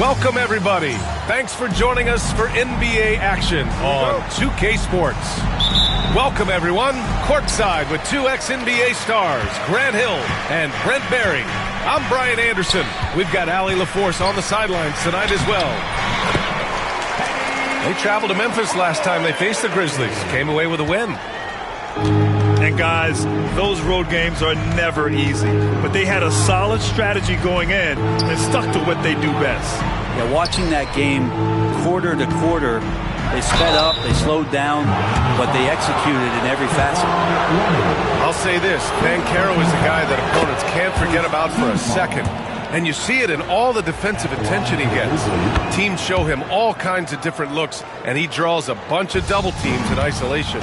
Welcome, everybody. Thanks for joining us for NBA action on 2K Sports. Welcome, everyone. Courtside with two ex-NBA stars, Grant Hill and Brent Barry. I'm Brian Anderson. We've got Allie LaForce on the sidelines tonight as well. They traveled to Memphis last time they faced the Grizzlies. Came away with a win. And guys, those road games are never easy. But they had a solid strategy going in and stuck to what they do best. Yeah, watching that game quarter to quarter, they sped up, they slowed down, but they executed in every facet. I'll say this, Banchero is a guy that opponents can't forget about for a second. And you see it in all the defensive attention he gets. Teams show him all kinds of different looks, and he draws a bunch of double teams in isolation.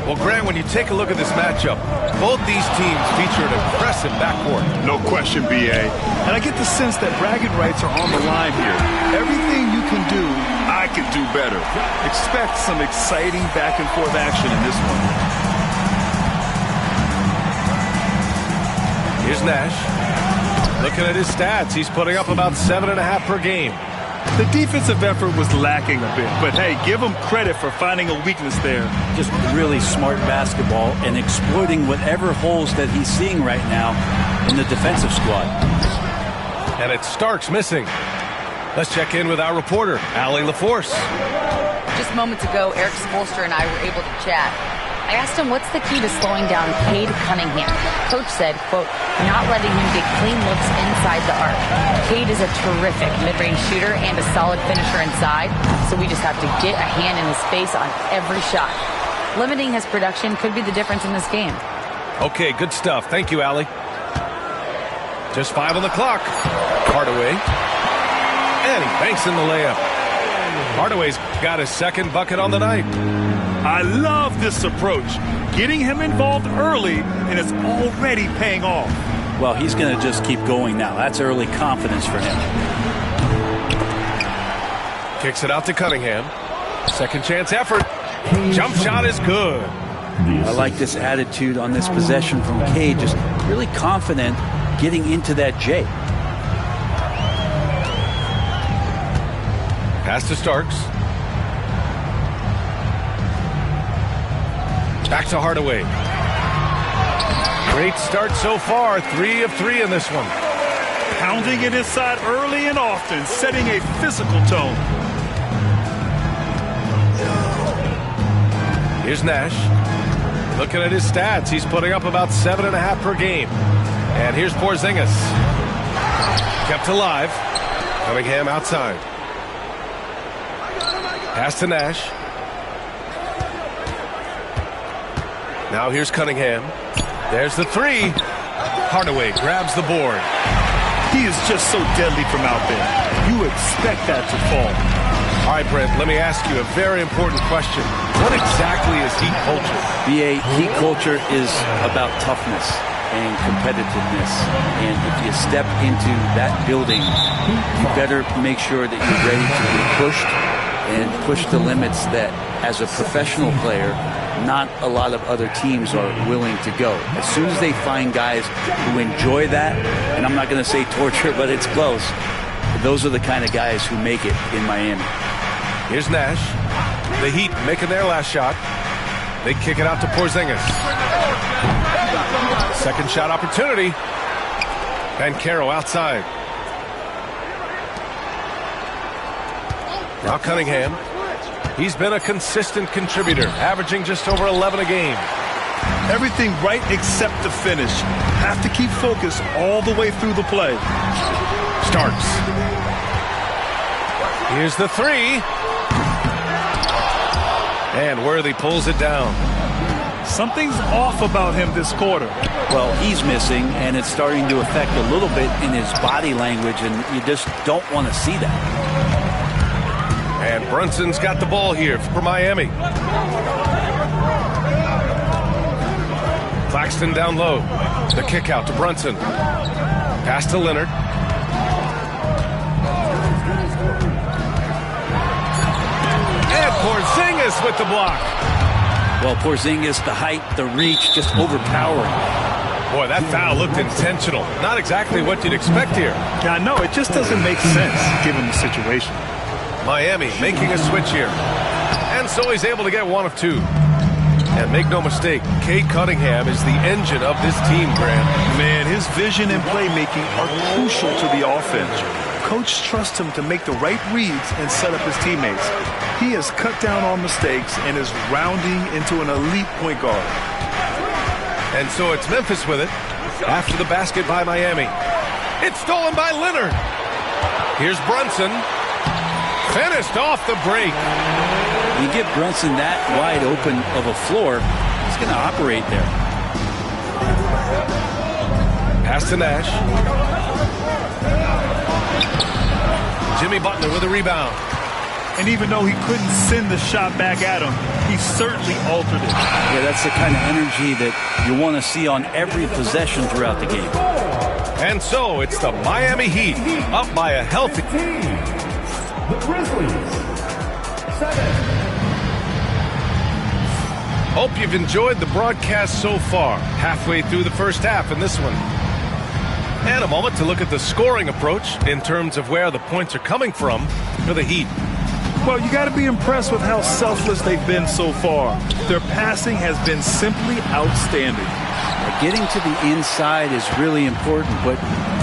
Well, Grant, when you take a look at this matchup, both these teams feature an impressive backcourt. No question, B.A. And I get the sense that bragging rights are on the line here. Everything you can do, I can do better. Expect some exciting back-and-forth action in this one. Here's Nash. Looking at his stats, he's putting up about 7.5 per game. The defensive effort was lacking a bit, but hey, give him credit for finding a weakness there. Just really smart basketball and exploiting whatever holes that he's seeing right now in the defensive squad. And it's Starks missing. Let's check in with our reporter, Allie LaForce. Just moments ago, Eric Spoelstra and I were able to chat. I asked him what's the key to slowing down Cade Cunningham. Coach said, quote, not letting him get clean looks inside the arc. Cade is a terrific mid-range shooter and a solid finisher inside, so we just have to get a hand in his face on every shot. Limiting his production could be the difference in this game. Okay, good stuff. Thank you, Allie. Just 5 on the clock. Hardaway. And he banks in the layup. Hardaway's got his second bucket on the night. I love this approach. Getting him involved early, and it's already paying off. Well, he's going to just keep going now. That's early confidence for him. Kicks it out to Cunningham. Second chance effort. Jump shot is good. I like this attitude on this possession from Cade. Just really confident getting into that J. Pass to Starks. Back to Hardaway. Great start so far. 3 of 3 in this one. Pounding it inside early and often, setting a physical tone. Here's Nash. Looking at his stats, he's putting up about 7.5 per game. And here's Porzingis. Kept alive. Cunningham outside. Pass to Nash. Now here's Cunningham. There's the 3. Hardaway grabs the board. He is just so deadly from out there. You expect that to fall. All right, Brent, let me ask you a very important question. What exactly is Heat culture? BA, Heat culture is about toughness and competitiveness. And if you step into that building, you better make sure that you're ready to be pushed and push the limits that, as a professional player, not a lot of other teams are willing to go. As soon as they find guys who enjoy that, and I'm not going to say torture, but it's close, those are the kind of guys who make it in Miami. Here's Nash. The Heat making their last shot. They kick it out to Porzingis. Second shot opportunity. Banchero outside. Now Cunningham. He's been a consistent contributor, averaging just over 11 a game. Everything right except the finish. Have to keep focus all the way through the play. Starks. Here's the 3. And Worthy pulls it down. Something's off about him this quarter. Well, he's missing, and it's starting to affect a little bit in his body language, and you just don't want to see that. And Brunson's got the ball here for Miami. Claxton down low. The kick out to Brunson. Pass to Leonard. And Porzingis with the block. Well, Porzingis, the height, the reach, just overpowering. Boy, that foul looked intentional. Not exactly what you'd expect here. Yeah, I know. It just doesn't make sense given the situation. Miami making a switch here. And so he's able to get one of two. And make no mistake, Cade Cunningham is the engine of this team, Grant. Man, his vision and playmaking are crucial to the offense. Coach trusts him to make the right reads and set up his teammates. He has cut down on mistakes and is rounding into an elite point guard. And so it's Memphis with it after the basket by Miami. It's stolen by Leonard. Here's Brunson. Finished off the break. You give Brunson that wide open of a floor, he's going to operate there. Pass to Nash. Jimmy Butler with a rebound. And even though he couldn't send the shot back at him, he certainly altered it. Yeah, that's the kind of energy that you want to see on every possession throughout the game. And so it's the Miami Heat up by a healthy. The Grizzlies, 7. Hope you've enjoyed the broadcast so far. Halfway through the first half in this one. And a moment to look at the scoring approach in terms of where the points are coming from for the Heat. Well, you got to be impressed with how selfless they've been so far. Their passing has been simply outstanding. Getting to the inside is really important, but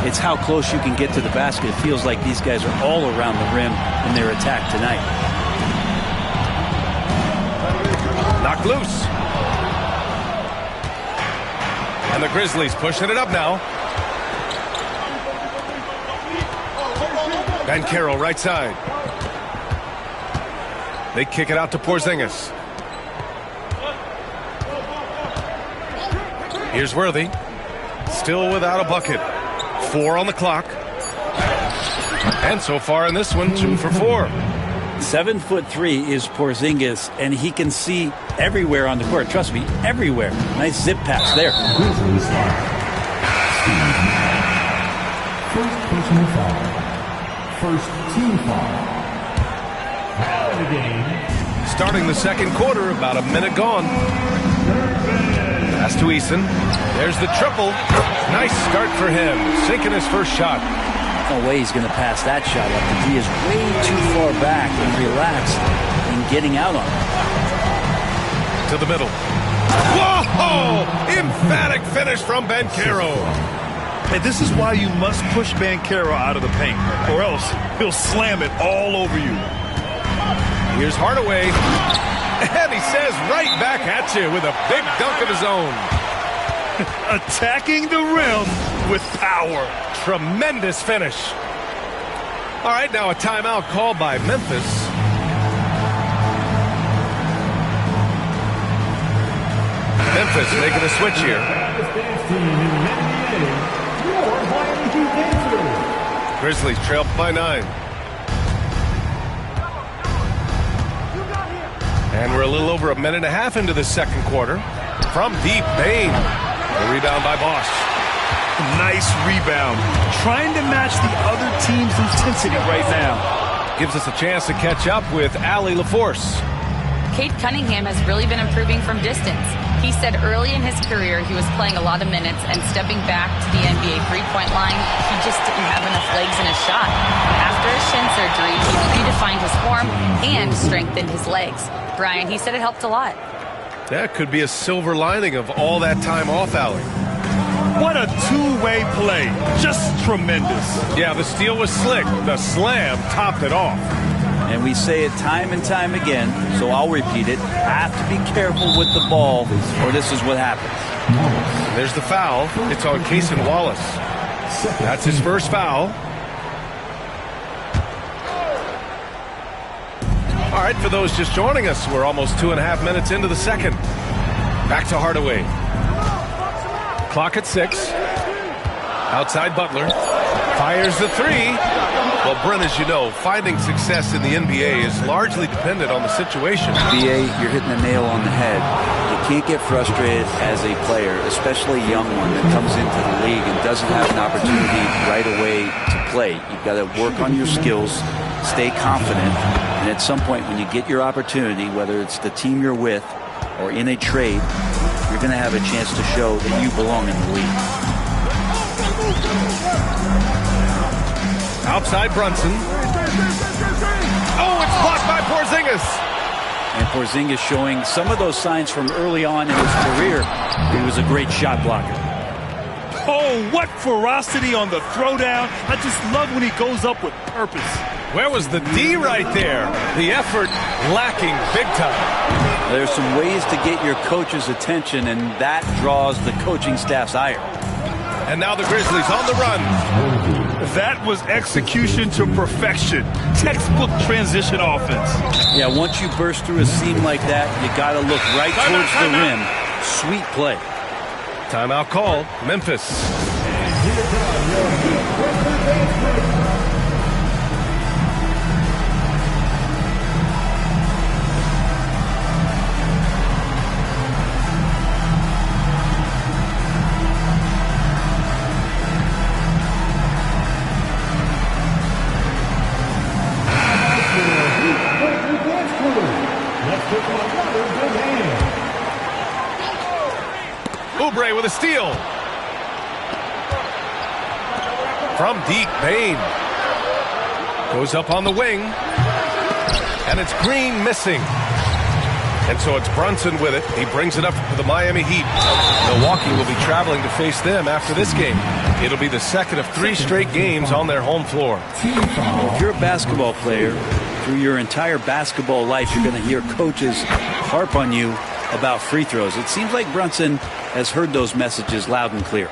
it's how close you can get to the basket. It feels like these guys are all around the rim in their attack tonight. Knocked loose. And the Grizzlies pushing it up now. Banchero right side. They kick it out to Porzingis. Here's Worthy. Still without a bucket. 4 on the clock. And so far in this one, 2 for 4. 7'3" is Porzingis, and he can see everywhere on the court. Trust me, everywhere. Nice zip pass there. Grizzlies foul. Steve Nash. First personal foul. First team foul. Foul of the game. Starting the second quarter, about a minute gone. Pass to Eason. There's the triple. Nice start for him. Sinking his first shot. No way he's going to pass that shot up. He is way too far back and relaxed in getting out on it. To the middle. Whoa! Emphatic finish from Banchero. And this is why you must push Banchero out of the paint, or else he'll slam it all over you. Here's Hardaway. And he says right back at you with a big dunk of his own. Attacking the rim with power. Tremendous finish. All right, now a timeout called by Memphis. Memphis making a switch here. Grizzlies trail by 9. And we're a little over a minute and a half into the second quarter. From deep, Bane. The rebound by Bosch. Nice rebound. Trying to match the other team's intensity right now. Gives us a chance to catch up with Allie LaForce. Cade Cunningham has really been improving from distance. He said early in his career he was playing a lot of minutes and stepping back to the NBA three-point line, he just didn't have enough legs in his shot. After his shin surgery, he redefined his form and strengthened his legs. Brian, he said it helped a lot. That could be a silver lining of all that time off, Allie. What a two-way play. Just tremendous. Yeah, the steal was slick. The slam topped it off. And we say it time and time again, so I'll repeat it. Have to be careful with the ball, or this is what happens. There's the foul. It's on Cason Wallace. That's his first foul. All right, for those just joining us, we're almost 2.5 minutes into the second. Back to Hardaway. Clock at 6. Outside Butler. Fires the 3. Well, Brent, as you know, finding success in the NBA is largely dependent on the situation. BA, you're hitting the nail on the head. You can't get frustrated as a player, especially a young one that comes into the league and doesn't have an opportunity right away to play. You've got to work on your skills, stay confident, and at some point when you get your opportunity, whether it's the team you're with or in a trade, you're going to have a chance to show that you belong in the league. Outside Brunson. Oh, it's blocked by Porzingis. And Porzingis showing some of those signs from early on in his career. He was a great shot blocker. Oh, what ferocity on the throwdown. I just love when he goes up with purpose. Where was the D right there? The effort lacking big time. There's some ways to get your coach's attention, and that draws the coaching staff's ire. And now the Grizzlies on the run. That was execution to perfection. Textbook transition offense. Yeah, once you burst through a seam like that, you got to look right towards the rim. Sweet play. Timeout called. Memphis. Oubre with a steal. From deep, Bane. Goes up on the wing. And it's Green missing. And so it's Brunson with it. He brings it up for the Miami Heat. Milwaukee will be traveling to face them after this game. It'll be the second of 3 straight games on their home floor. If you're a basketball player, through your entire basketball life, you're going to hear coaches harp on you about free throws. It seems like Brunson has heard those messages loud and clear.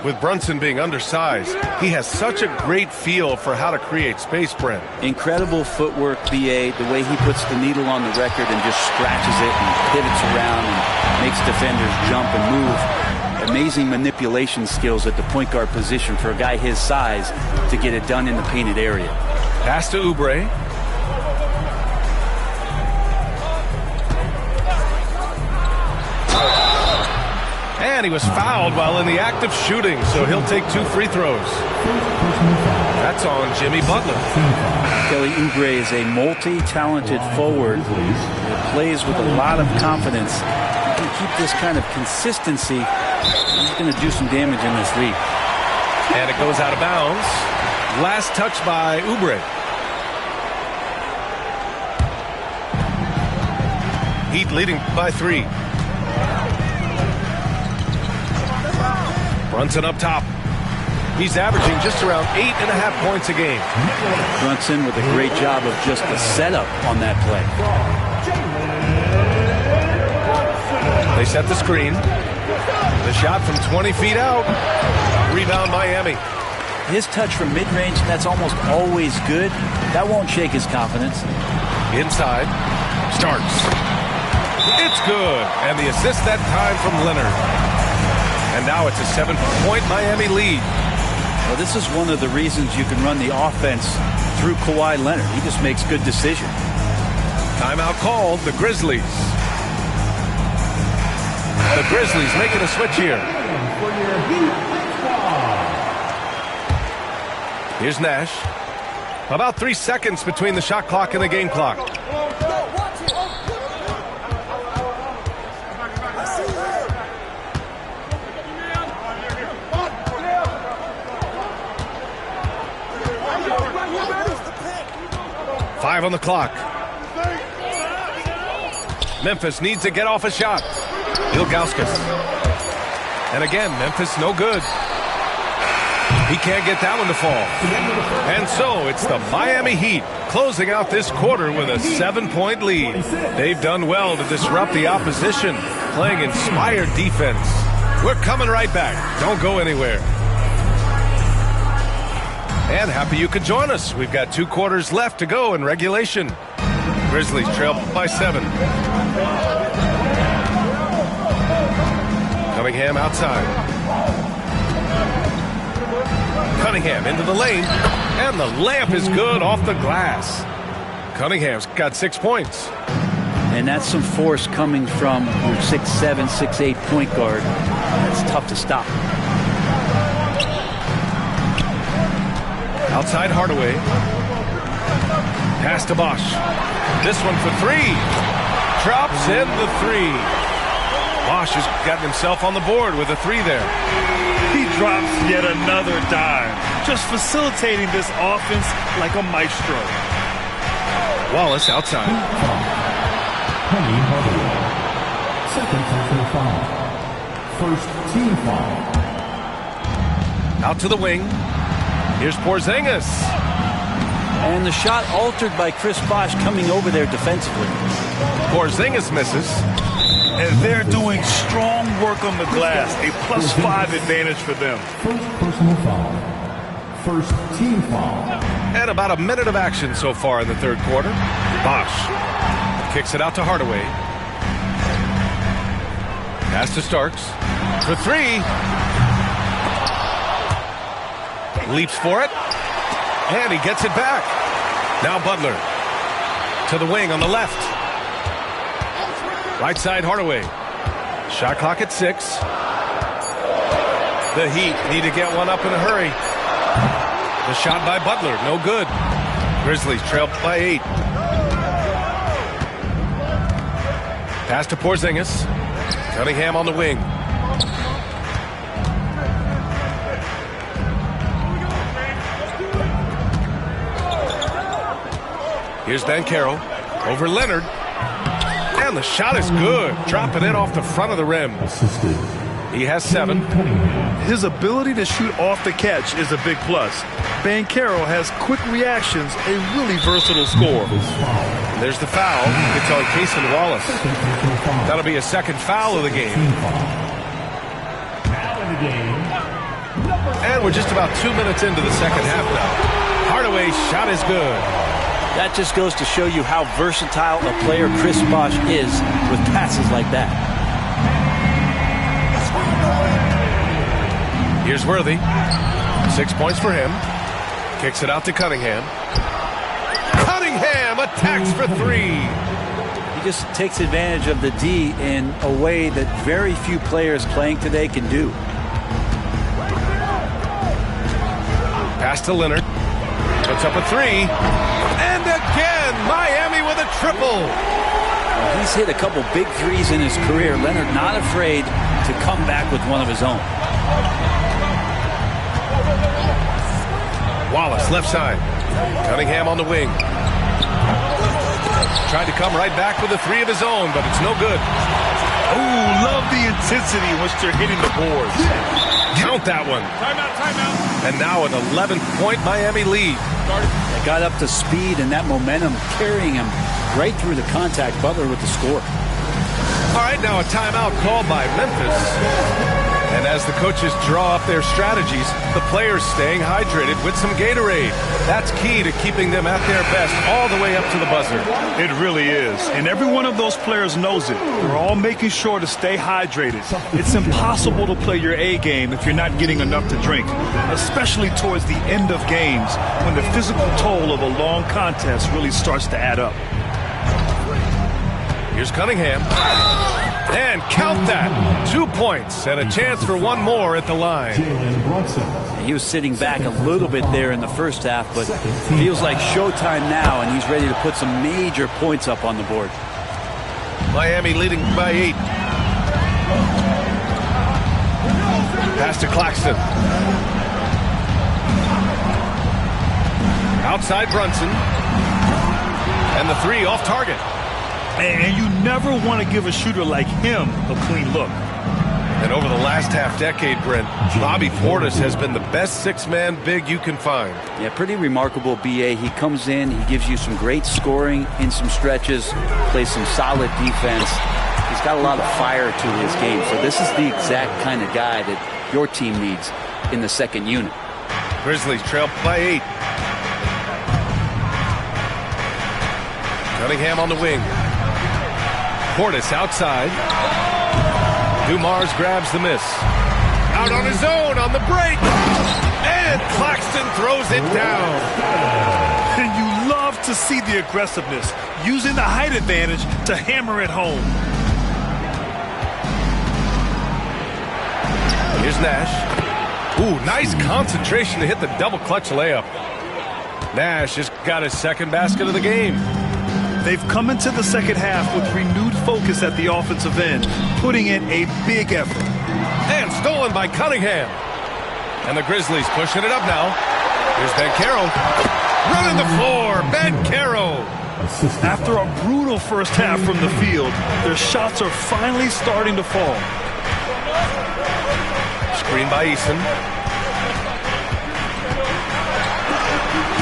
With Brunson being undersized, he has such a great feel for how to create space, Brent. Incredible footwork, BA, the way he puts the needle on the record and just scratches it and pivots around and makes defenders jump and move. Amazing manipulation skills at the point guard position for a guy his size to get it done in the painted area. Pass to Oubre. And he was fouled while in the act of shooting, so he'll take 2 free throws. That's on Jimmy Butler. Kelly Oubre is a multi-talented forward that plays with a lot of confidence. He can keep this kind of consistency. He's going to do some damage in this league. And it goes out of bounds. Last touch by Oubre. Heat leading by 3. Brunson up top. He's averaging just around 8.5 points a game. Brunson with a great job of just the setup on that play. They set the screen. The shot from 20 feet out. Rebound Miami. His touch from mid-range, that's almost always good. That won't shake his confidence. Inside. Starks. It's good. And the assist that time from Leonard. And now it's a 7-point Miami lead. Well, this is one of the reasons you can run the offense through Kawhi Leonard. He just makes good decisions. Timeout called. The Grizzlies. The Grizzlies making a switch here. Here's Nash. About 3 seconds between the shot clock and the game clock. Five on the clock. Memphis needs to get off a shot. Ilgauskas. And again, Memphis no good. He can't get that one to fall. And so it's the Miami Heat closing out this quarter with a 7-point lead. They've done well to disrupt the opposition, playing inspired defense. We're coming right back. Don't go anywhere. And happy you could join us. We've got 2 quarters left to go in regulation. Grizzlies trail by 7. Cunningham outside. Cunningham into the lane. And the layup is good off the glass. Cunningham's got 6 points. And that's some force coming from your 6'7", 6'8" point guard. That's tough to stop. Outside Hardaway. Pass to Bosch. This one for 3. Drops in the 3. Bosch has gotten himself on the board with a 3 there. He drops yet another dime, just facilitating this offense like a maestro. Wallace outside. Penny Hardaway. Second personal foul. First team foul. Out to the wing. Here's Porzingis. And the shot altered by Chris Bosh coming over there defensively. Porzingis misses. And they're doing strong work on the glass. A +5 advantage for them. First personal foul. First team foul. And about a minute of action so far in the third quarter. Bosch kicks it out to Hardaway. Pass to Starks. For 3. Leaps for it. And he gets it back. Now Butler. To the wing on the left. Right side Hardaway. Shot clock at 6. The Heat need to get one up in a hurry. The shot by Butler, no good. Grizzlies trail by 8. Pass to Porzingis. Cunningham on the wing. Here's Banchero over Leonard. And the shot is good. Dropping in off the front of the rim. Assisted. He has 7. His ability to shoot off the catch is a big plus. Banchero has quick reactions, a really versatile scorer. And there's the foul. It's on Cason Wallace. That'll be a second foul of the game. Now in the game. And we're just about 2 minutes into the second half now. Hardaway's shot is good. That just goes to show you how versatile a player Chris Bosh is with passes like that. Here's Worthy. 6 points for him. Kicks it out to Cunningham. Cunningham attacks for 3. He just takes advantage of the D in a way that very few players playing today can do. Pass to Leonard. Puts up a 3. And again, Miami with a triple. He's hit a couple big threes in his career. Leonard not afraid to come back with one of his own. Wallace left side. Cunningham on the wing. Tried to come right back with a 3 of his own, but it's no good. Ooh, love the intensity in which they're hitting the boards. Count that one. Timeout. And now an 11-point Miami lead. They got up to speed and that momentum carrying him right through the contact. Butler with the score. All right, now a timeout called by Memphis. And as the coaches draw up their strategies, the players staying hydrated with some Gatorade. That's key to keeping them at their best all the way up to the buzzer. It really is. And every one of those players knows it. They're all making sure to stay hydrated. It's impossible to play your A game if you're not getting enough to drink, especially towards the end of games when the physical toll of a long contest really starts to add up. Here's Cunningham. And count that. 2 points and a chance for one more at the line. He was sitting back a little bit there in the first half, but feels like showtime now, and he's ready to put some major points up on the board. Miami leading by 8. Pass to Claxton. Outside Brunson. And the 3 off target. And you never want to give a shooter like him a clean look. And over the last half-decade, Brent, Bobby Portis has been the best six-man big you can find. Yeah, pretty remarkable, B.A. He comes in, he gives you some great scoring in some stretches, plays some solid defense. He's got a lot of fire to his game. So this is the exact kind of guy that your team needs in the second unit. Grizzlies trail by 8. Cunningham on the wing. Portis outside. Dumars grabs the miss. Out on his own on the break. And Claxton throws it down. And you love to see the aggressiveness, using the height advantage to hammer it home. Here's Nash. Ooh, nice concentration to hit the double clutch layup. Nash has got his second basket of the game. They've come into the second half with renewed focus at the offensive end, putting in a big effort. And stolen by Cunningham. And the Grizzlies pushing it up now. Here's Banchero. Running the floor, Banchero. After a brutal first half from the field, their shots are finally starting to fall. Screen by Eason.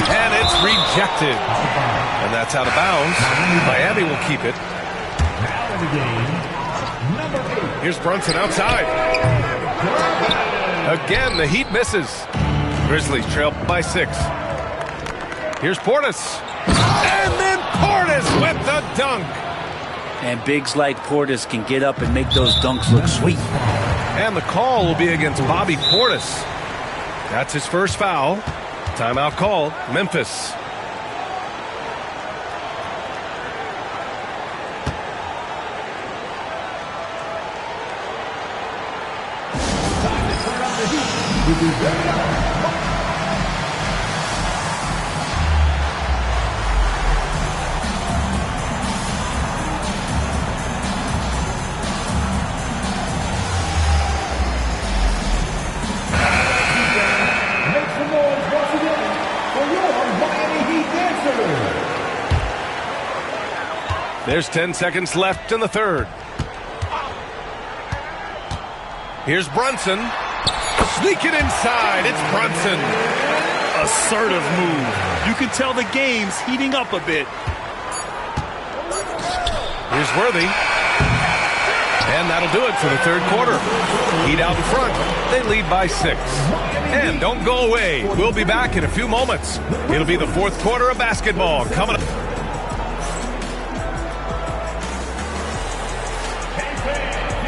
And it's rejected. And that's out of bounds. Miami will keep it. Here's Brunson outside. Again, the Heat misses. Grizzlies trail by 6. Here's Portis. And then Portis with the dunk. And bigs like Portis can get up and make those dunks look sweet. And the call will be against Bobby Portis. That's his first foul. Timeout called. Memphis. There's 10 seconds left in the third. Here's Brunson. Sneaking inside. It's Brunson. Assertive move. You can tell the game's heating up a bit. Here's Worthy. And that'll do it for the third quarter. Heat out in front. They lead by 6. And don't go away. We'll be back in a few moments. It'll be the fourth quarter of basketball coming up.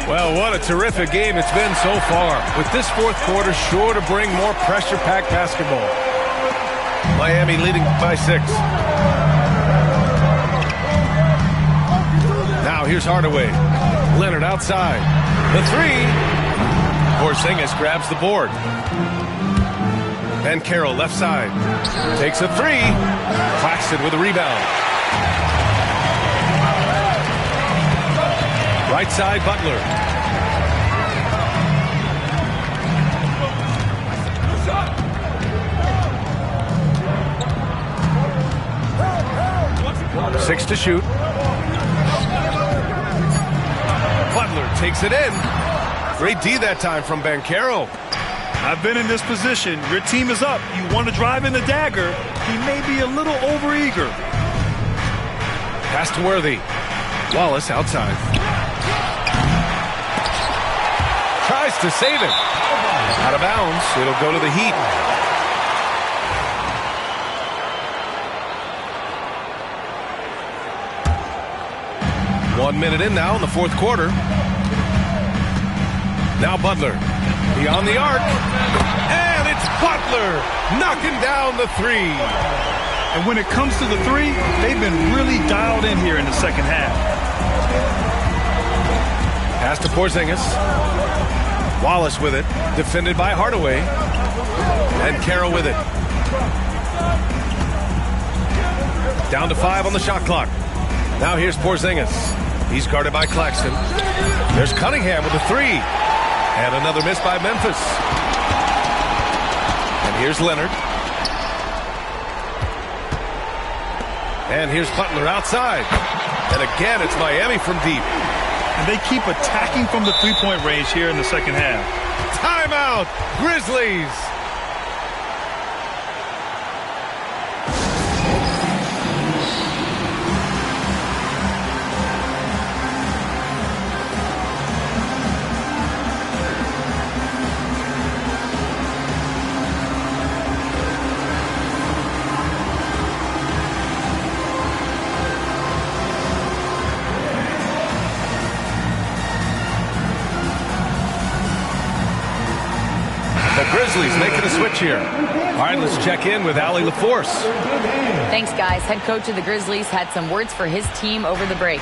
Well, what a terrific game it's been so far. With this fourth quarter sure to bring more pressure-packed basketball. Miami leading by 6. Now here's Hardaway. Leonard outside. The 3. Porzingis grabs the board. Banchero left side. Takes a 3. Claxton with a rebound. Right side, Butler. Six to shoot. Butler takes it in. Great D that time from Banchero. I've been in this position. Your team is up. You want to drive in the dagger. He may be a little overeager. Pass to Worthy. Wallace outside. Tries to save it. Out of bounds. It'll go to the Heat. One minute in now in the fourth quarter. Now Butler. Beyond the arc. And it's Butler knocking down the 3. And when it comes to the 3, they've been really dialed in here in the second half. Pass to Porzingis. Wallace with it. Defended by Hardaway. And Carroll with it. Down to 5 on the shot clock. Now here's Porzingis. He's guarded by Claxton. There's Cunningham with a 3. And another miss by Memphis. And here's Leonard. And here's Butler outside. And again, it's Miami from deep. And they keep attacking from the three-point range here in the second half. Timeout, Grizzlies. Grizzlies making a switch here. All right, let's check in with Allie LaForce. Thanks, guys. Head coach of the Grizzlies had some words for his team over the break.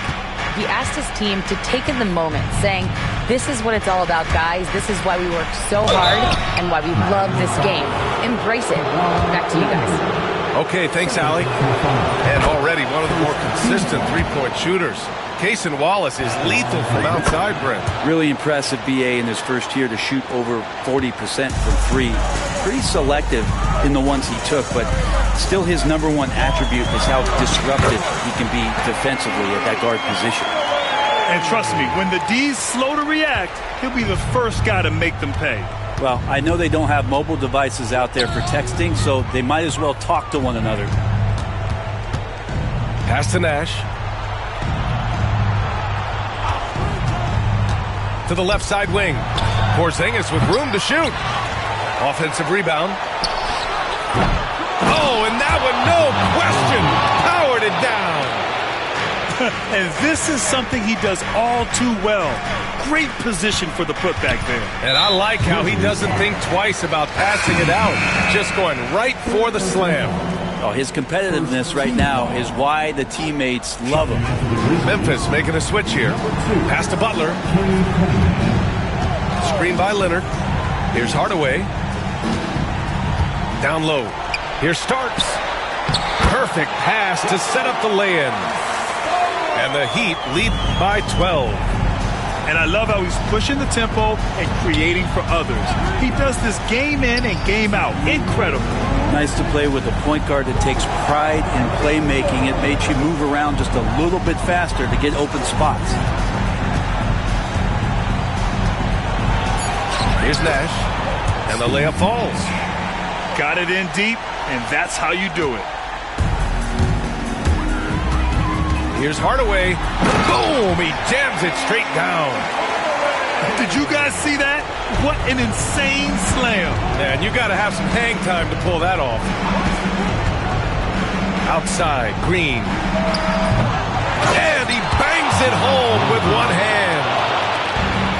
He asked his team to take in the moment, saying, "This is what it's all about, guys. This is why we work so hard and why we love this game. Embrace it." Back to you guys. Okay, thanks, Allie. And already one of the more consistent three-point shooters. Cason Wallace is lethal from outside, Brent. Really impressive BA in his first year to shoot over 40% from three. Pretty selective in the ones he took, but still his number one attribute is how disruptive he can be defensively at that guard position. And trust me, when the D's slow to react, he'll be the first guy to make them pay. Well, I know they don't have mobile devices out there for texting, so they might as well talk to one another. Pass to Nash. To the left side wing. Porzingis with room to shoot. Offensive rebound. Oh, and that one, no question, powered it down. And this is something he does all too well. Great position for the putback there. And I like how he doesn't think twice about passing it out. Just going right for the slam. Oh, his competitiveness right now is why the teammates love him. Memphis making a switch here. Pass to Butler. Screen by Leonard. Here's Hardaway. Down low. Here's Starks. Perfect pass to set up the lay-in. And the Heat lead by 12. And I love how he's pushing the tempo and creating for others. He does this game in and game out. Incredible. Nice to play with a point guard that takes pride in playmaking. It makes you move around just a little bit faster to get open spots. Here's Nash. And the layup falls. Got it in deep, and that's how you do it. Here's Hardaway. Boom! He jams it straight down. Did you guys see that? What an insane slam. Man, you got to have some hang time to pull that off. Outside, Green. And he bangs it home with one hand.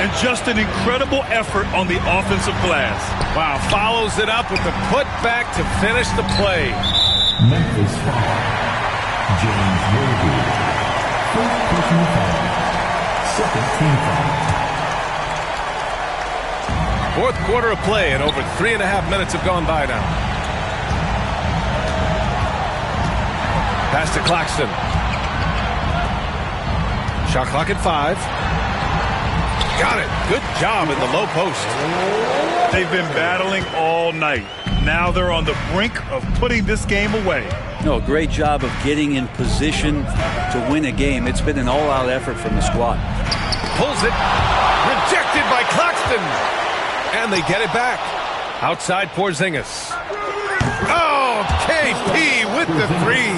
And just an incredible effort on the offensive glass. Wow, follows it up with the putback to finish the play. Memphis foul. James Worthy. First personal foul. Second team foul. Fourth quarter of play, and over 3.5 minutes have gone by now. Pass to Claxton. Shot clock at 5. Got it. Good job in the low post. They've been battling all night. Now they're on the brink of putting this game away. No, great job of getting in position to win a game. It's been an all-out effort from the squad. Pulls it. Rejected by Claxton. And they get it back. Outside Porzingis. Oh, KP with the three.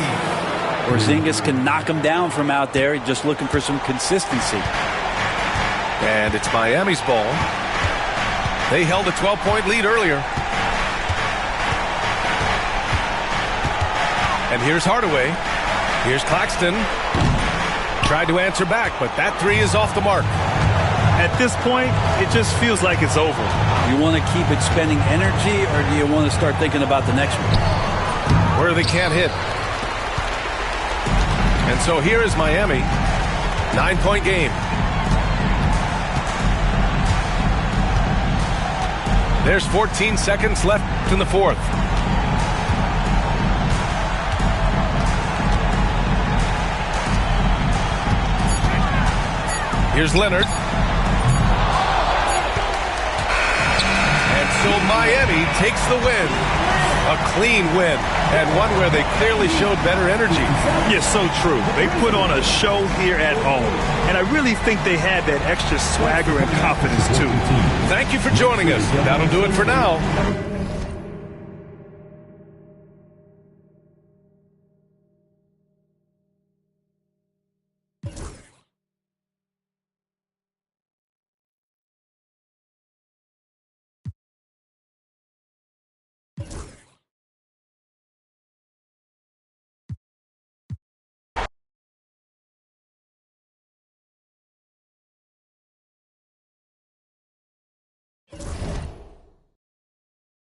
Porzingis can knock him down from out there. He's just looking for some consistency. And it's Miami's ball. They held a 12-point lead earlier. And here's Hardaway. Here's Claxton. Tried to answer back, but that three is off the mark. At this point, it just feels like it's over. You want to keep expending energy, or do you want to start thinking about the next one? Where they can't hit. And so here is Miami. 9-point game. There's 14 seconds left in the fourth. Here's Leonard. And so Miami takes the win. A clean win, and one where they clearly showed better energy. Yeah, so true. They put on a show here at home, and I really think they had that extra swagger and confidence, too. Thank you for joining us. That'll do it for now.